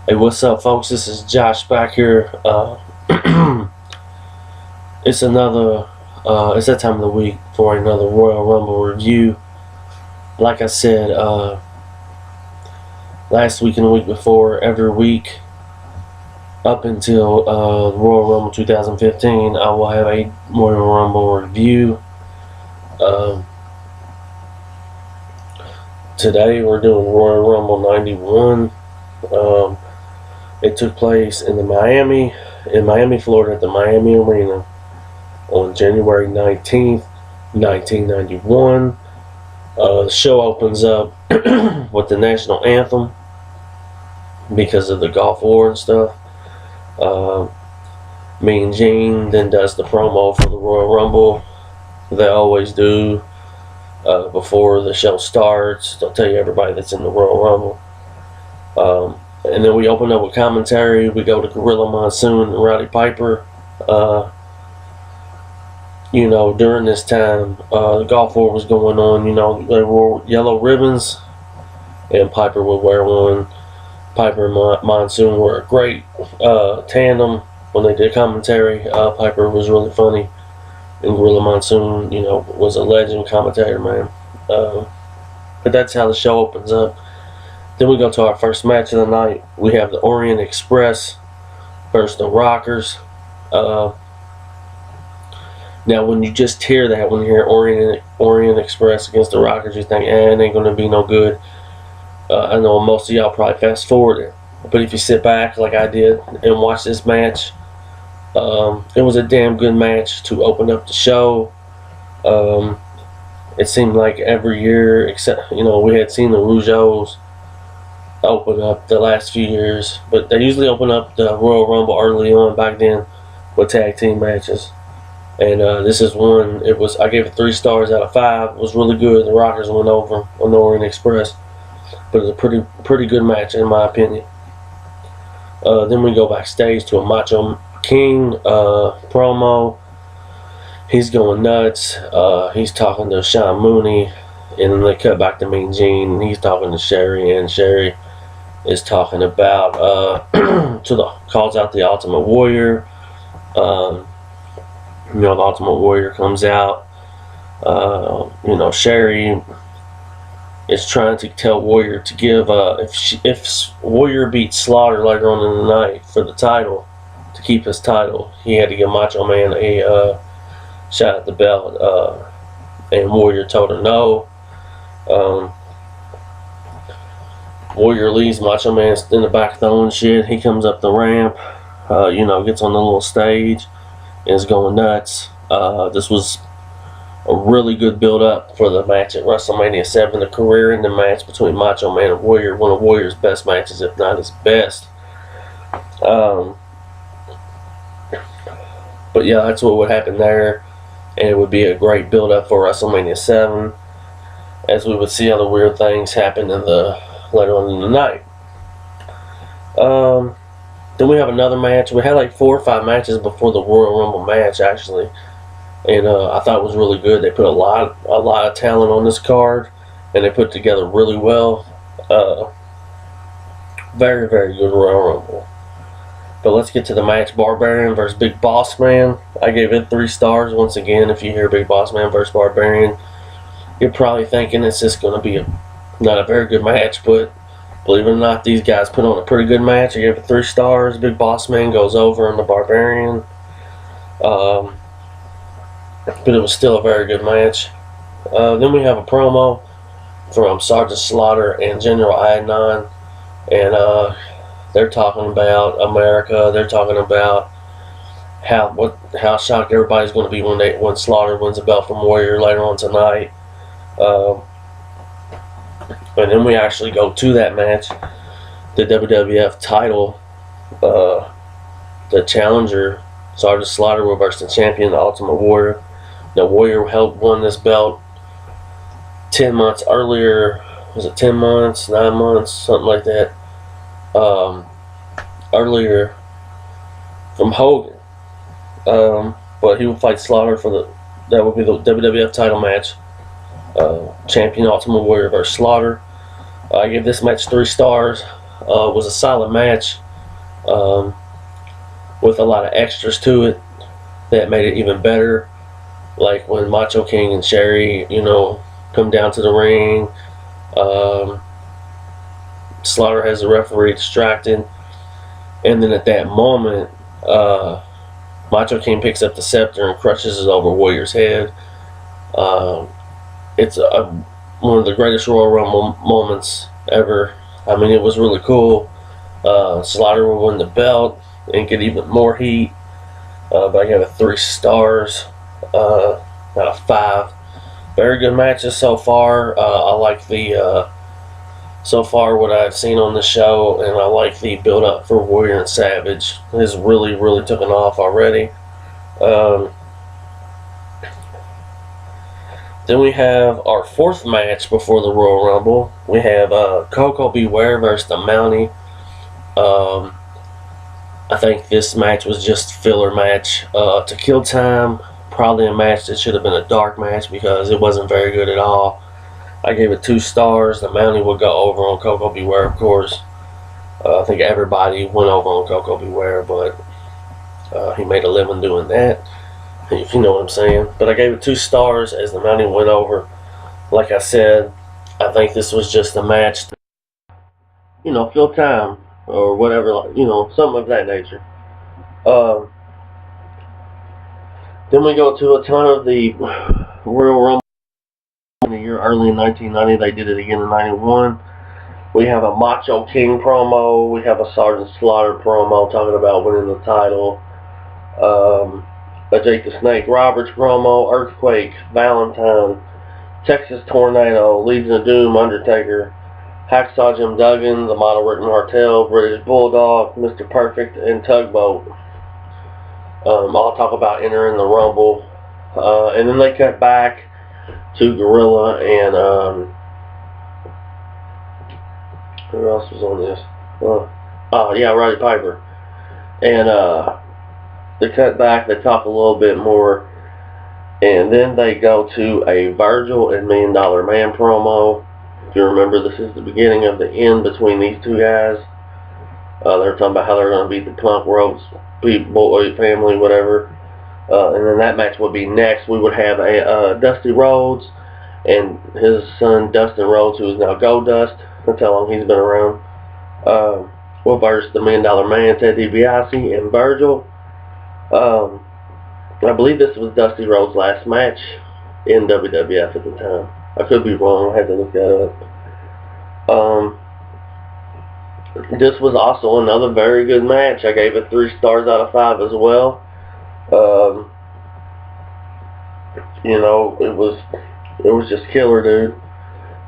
Hey, what's up, folks? This is Josh back here. It's another, it's that time of the week for another Royal Rumble review. Like I said, last week and the week before, every week up until Royal Rumble 2015, I will have a Royal Rumble review. Today we're doing Royal Rumble 91. It took place in Miami, Florida, at the Miami Arena on January 19th, 1991. The show opens up with the national anthem because of the Gulf War and stuff. Mean Gene then does the promo for the Royal Rumble. They always do before the show starts. They'll tell you everybody that's in the Royal Rumble. And then we open up with commentary. We go to Gorilla Monsoon and Roddy Piper. During this time, the Gulf War was going on. They wore yellow ribbons, and Piper would wear one. Piper and Monsoon were a great tandem when they did commentary. Piper was really funny, and Gorilla Monsoon, was a legend commentator, man. But that's how the show opens up. Then we go to our first match of the night. We have the Orient Express versus the Rockers. Now, when you just hear that, when you hear Orient Express against the Rockers, you think, it ain't going to be no good. I know most of y'all probably fast forward it. But if you sit back like I did and watch this match, it was a damn good match to open up the show. It seemed like every year, except, we had seen the Rougeaus open up the last few years, but they usually open up the Royal Rumble early on back then with tag team matches. And this is one. I gave it 3 stars out of 5. It was really good. The Rockers went over on the Orient Express, but it was a pretty good match in my opinion. Then we go backstage to a Macho King promo. He's going nuts. He's talking to Sean Mooney, and then they cut back to Mean Gene, and he's talking to Sherry, and Sherry is talking about calls out the Ultimate Warrior. The Ultimate Warrior comes out. Sherry is trying to tell Warrior to give if Warrior beats Slaughter later on in the night for the title, to keep his title, he had to give Macho Man a shot at the belt. And Warrior told her no. Warrior leaves. Macho Man's in the back throwing shit. He comes up the ramp, gets on the little stage, and is going nuts. This was a really good build-up for the match at WrestleMania 7, the career-ending match between Macho Man and Warrior, one of Warrior's best matches, if not his best. But yeah, that's what would happen there, and it would be a great build-up for WrestleMania 7, as we would see other weird things happen later on in the night. Then we have another match. We had like 4 or 5 matches before the Royal Rumble match, actually, and I thought it was really good. They put a lot of talent on this card, and they put it together really well. Very, very good Royal Rumble. But let's get to the match. Barbarian versus Big Boss Man. I gave it 3 stars. Once again, if you hear Big Boss Man versus Barbarian, you're probably thinking it's just going to be not a very good match, but believe it or not, these guys put on a pretty good match. I gave it 3 stars. Big Boss Man goes over on the Barbarian. But it was still a very good match. Then we have a promo from Sergeant Slaughter and General Adnan, and they're talking about America. They're talking about how shocked everybody's going to be when Slaughter wins the belt from Warrior later on tonight. And then we actually go to that match, the WWF title, the challenger, Sergeant Slaughter, will versus the champion, the Ultimate Warrior. Now, Warrior helped won this belt 10 months earlier. Was it 10 months, 9 months, something like that? Earlier from Hogan. But he would fight Slaughter that would be the WWF title match. Champion Ultimate Warrior versus Slaughter. I give this match 3 stars. was a solid match with a lot of extras to it that made it even better. Like when Macho King and Sherry, come down to the ring. Um, Slaughter has the referee distracted, and then at that moment, Macho King picks up the scepter and crushes it over Warrior's head. It's one of the greatest Royal Rumble moments ever. I mean, it was really cool. Slaughter will win the belt and get even more heat. But I gave it 3 stars out of 5. Very good matches so far. I like the so far what I've seen on the show, and I like the build up for Warrior and Savage. It's really, really taken off already. Then we have our 4th match before the Royal Rumble. We have Koko B. Ware versus the Mountie. I think this match was just filler match to kill time. Probably a match that should have been a dark match because it wasn't very good at all. I gave it 2 stars. The Mountie would go over on Koko B. Ware, of course. I think everybody went over on Koko B. Ware, but he made a living doing that, if you know what I'm saying. But I gave it 2 stars as the Mountie went over. Like I said, I think this was just a match to, fill time or whatever, something of that nature. Then we go to a ton of the Royal Rumble in the year early in 1990. They did it again in 91. We have a Macho King promo. We have a Sergeant Slaughter promo talking about winning the title. A Jake the Snake Roberts promo. Earthquake, Valentine, Texas Tornado, Legion of Doom, Undertaker, Hacksaw Jim Duggan, the Model Rick Martel, British Bulldog, Mr. Perfect, and Tugboat. I'll talk about entering the Rumble. And then they cut back to Gorilla and who else was on this? Roddy Piper. And they cut back, they talk a little bit more, and then they go to a Virgil and $1 Million Man promo. If you remember, this is the beginning of the end between these 2 guys. They're talking about how they're going to beat the Punk Roads Boy family, whatever. And then that match would be next. We would have a Dusty Rhodes and his son Dustin Rhodes, who is now Goldust. That's how long he's been around. Will versus the $1 Million Man, Ted DiBiase, and Virgil. I believe this was Dusty Rhodes' last match in WWF at the time. I could be wrong. I had to look that up. This was also another very good match. I gave it 3 stars out of 5 as well. It was just killer, dude.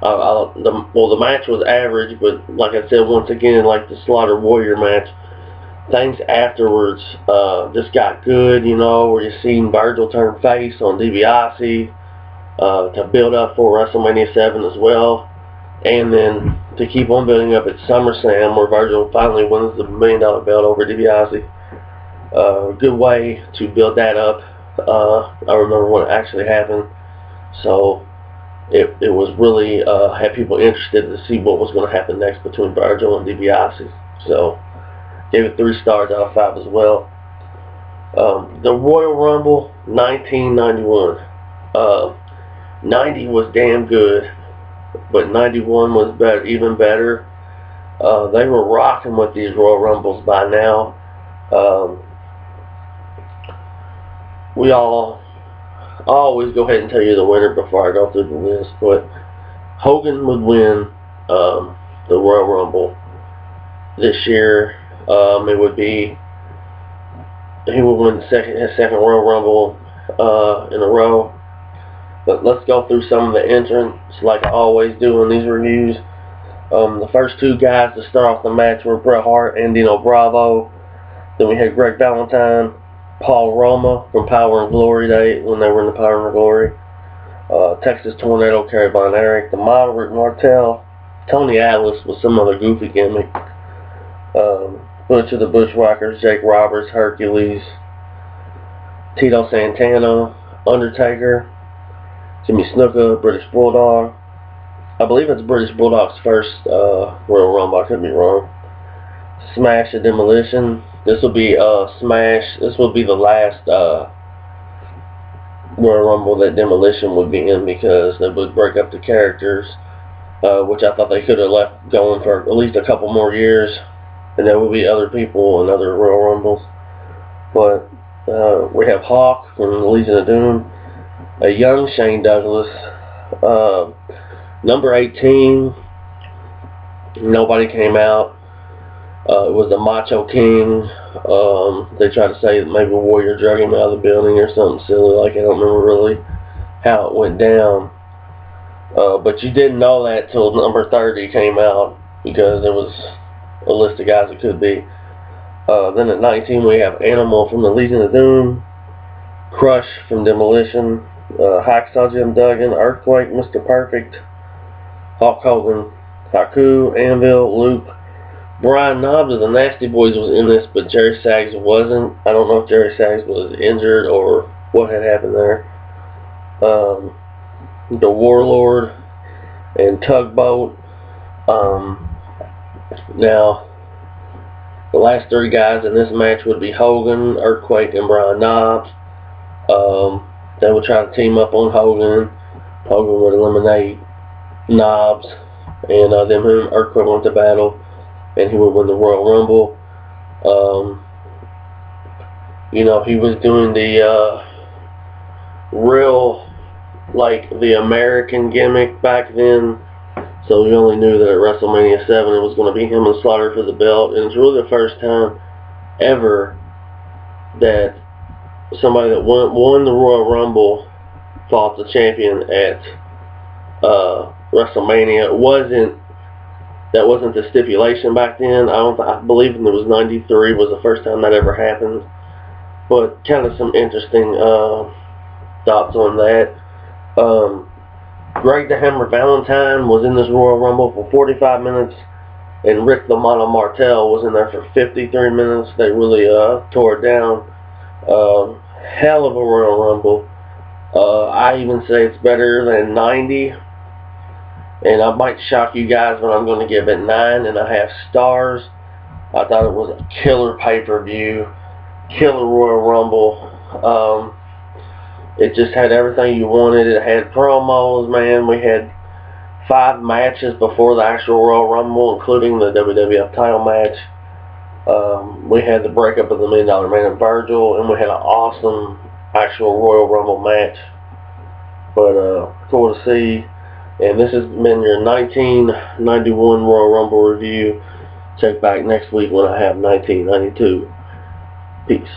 The match was average, but like I said, once again, like the Slaughter Warrior match, things afterwards just got good, where you seen Virgil turn face on DiBiase to build up for WrestleMania 7 as well. And then to keep on building up at SummerSlam, where Virgil finally wins the $1 million belt over DiBiase. Good way to build that up. I remember when it actually happened. So it was really had people interested to see what was going to happen next between Virgil and DiBiase. So gave it 3 stars out of 5 as well. The Royal Rumble 1991. 90 was damn good, but 91 was better, even better. They were rocking with these Royal Rumbles by now. I always go ahead and tell you the winner before I go through the list, but Hogan would win the Royal Rumble this year. He would win his second Royal Rumble in a row. But let's go through some of the entrants like I always do in these reviews. The first 2 guys to start off the match were Bret Hart and Dino Bravo. Then we had Greg Valentine, Paul Roma from Power and Glory Day when they were in the Power and Glory. Texas Tornado, Kerry Von Erich, the Model Rick Martel, Tony Atlas with some other goofy gimmick. Butcher the Bushwhackers, Jake Roberts, Hercules, Tito Santana, Undertaker, Jimmy Snuka, British Bulldog. I believe it's British Bulldog's first Royal Rumble. I could be wrong. Smash and Demolition. This will be Smash. This will be the last Royal Rumble that Demolition would be in, because they would break up the characters, which I thought they could have left going for at least a couple more years, and there will be other people in other Royal Rumbles. But we have Hawk from the Legion of Doom, a young Shane Douglas, number 18. Nobody came out. It was the Macho King. They tried to say that maybe Warrior drug him out of the building or something silly like. I don't remember really how it went down. But you didn't know that till number 30 came out, because there was a list of guys it could be. Then at 19 we have Animal from the Legion of Doom, Crush from Demolition, Hacksaw Jim Duggan, Earthquake, Mr. Perfect, Hulk Hogan, Haku, Anvil, Luke. Brian Knobbs of the Nasty Boys was in this, but Jerry Saggs wasn't. I don't know if Jerry Saggs was injured or what had happened there. The Warlord and Tugboat. Now, the last three guys in this match would be Hogan, Earthquake, and Brian Knobbs. They would try to team up on Hogan. Hogan would eliminate Knobbs, and then him and Earthquake went to battle, and he would win the Royal Rumble. You know, he was doing the real, like, the American gimmick back then, so we only knew that at WrestleMania 7 it was going to be him and Slaughter for the belt, and it's really the first time ever that somebody that won the Royal Rumble fought the champion at WrestleMania. That wasn't the stipulation back then. I believe it was 93 was the first time that ever happened. But kind of some interesting thoughts on that. Greg the Hammer Valentine was in this Royal Rumble for 45 minutes, and Rick the Model Martel was in there for 53 minutes. They really tore it down. Hell of a Royal Rumble. I even say it's better than 90. And I might shock you guys, but I'm going to give it 9.5 stars. I thought it was a killer pay-per-view, killer Royal Rumble. It just had everything you wanted. It had promos, man. We had 5 matches before the actual Royal Rumble, including the WWF title match. We had the breakup of the $1 Million Man and Virgil, and we had an awesome actual Royal Rumble match. But cool to see. And this has been your 1991 Royal Rumble review. Check back next week when I have 1992. Peace.